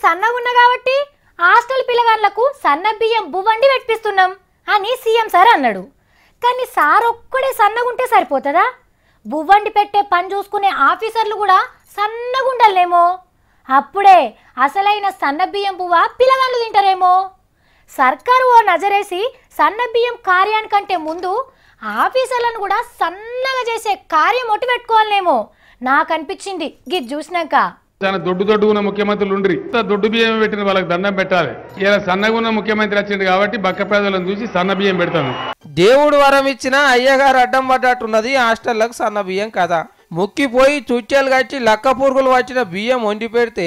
సన్నగున్నా కాబట్టి హాస్టల్ పిల్లగాళ్ళకు సన్న బియ్యం బువ్వండి పెట్టిస్తున్నాం అని సీఎం సార్ అన్నాడు. కానీ సార్ ఒక్కడే సన్నగుంటే సరిపోతుందా? బువ్వండి పెట్టే పని చూసుకునే ఆఫీసర్లు కూడా సన్నగుండాలేమో. అప్పుడే అసలైన సన్న బియ్యం బువ్వ పిల్లగాళ్ళు తింటారేమో. సర్కారు ఓ నజరేసి సన్న బియ్యం కార్యానికంటే ముందు ఆఫీసర్లను కూడా సన్నగా చేసే కార్యం ఒట్టి పెట్టుకోవాలేమో నాకు అనిపించింది గిది చూసినాక. చాలా దొడ్డు ఉన్న ముఖ్యమంత్రులు ఉండ్రి, దొడ్డు బియ్యం పెట్టిన వాళ్ళకి దండం పెట్టాలి. ఇలా సన్నగా ఉన్న ముఖ్యమంత్రి వచ్చింది కాబట్టి బక్క ప్రజలను చూసి సన్న బియ్యం పెడతాను. దేవుడు వరం ఇచ్చిన అయ్యగారు అడ్డం పడ్డట్టున్నది హాస్టళ్లకు సన్న బియ్యం కదా. ముక్కిపోయి చుచ్చెలు కట్టి లక్క పురుగులు వచ్చిన బియ్యం వండి పెడితే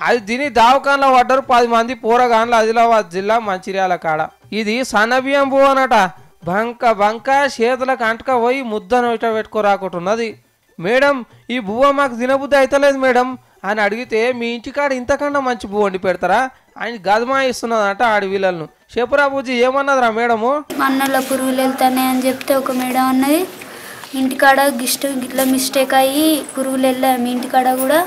అది తిని దావకాన్లో పడ్డారు 10 మంది పోరగాన్లు ఆదిలాబాద్ జిల్లా మంచిర్యాల కాడ. ఇది సన్న బియ్యం పోవనట. బంక చేతులకు అంటక పోయి ముద్ద నోట పెట్టుకోరాకుంటున్నది. మేడం ఈ బువ్వ మాకు తినబుద్ధి అయితలేదు మేడం అని అడిగితే మీ ఇంటికాడ ఇంతకన్నా మంచి బువ్వ వండి పెడతారా ఆయన గదమా ఇస్తున్నదట ఆడవిళ్ళను. చెప్పురా బుజ్జి ఏమన్నదిరా మేడము? అన్నలో పురుగులు వెళ్తానే అని చెప్తే ఒక మేడం అన్నది ఇంటికాడ గిట్లా మిస్టేక్ అయ్యి పురుగులు వెళ్ళా మీ ఇంటికాడ కూడా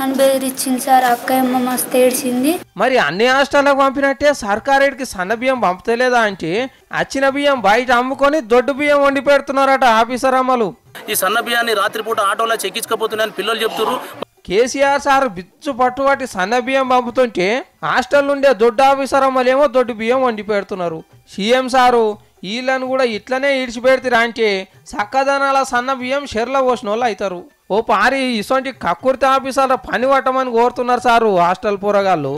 అని బెదిరించింది సార్. అక్కయ్యమ్మ మస్తు ఏడ్చింది. మరి అన్ని హాస్టళ్లకు పంపినట్టే సర్కారేడికి సన్న బియ్యం పంపుతలేదా అంటే వచ్చిన బియ్యం బయట అమ్ముకొని దొడ్డు బియ్యం వండి పెడుతున్నారట ఆఫీసర్ అమ్మలు. ఈ సన్న బియ్యాన్ని రాత్రిపూట ఆటోలో చెక్కించుకపోతున్నాయని పిల్లలు చెప్తున్నారు. కేసీఆర్ సార్ బిచ్చు పట్టుబట్టి సన్న బియ్యం పంపుతుంటే హాస్టల్ నుండే దొడ్డు ఆఫీసర్ అమ్మలేమో దొడ్డు బియ్యం వండి పెడుతున్నారు. సీఎం సారు వీళ్ళను కూడా ఇట్లనే ఇడిచిపెడతారా అంటే చక్కదనాల సన్న బియ్యం షెర్ల పోసిన వాళ్ళు అవుతారు. ఓ పారి ఇసొంటి కక్కుర్తి ఆఫీసర్ల పని పట్టమని కోరుతున్నారు సారు హాస్టల్ పోరగాళ్ళు.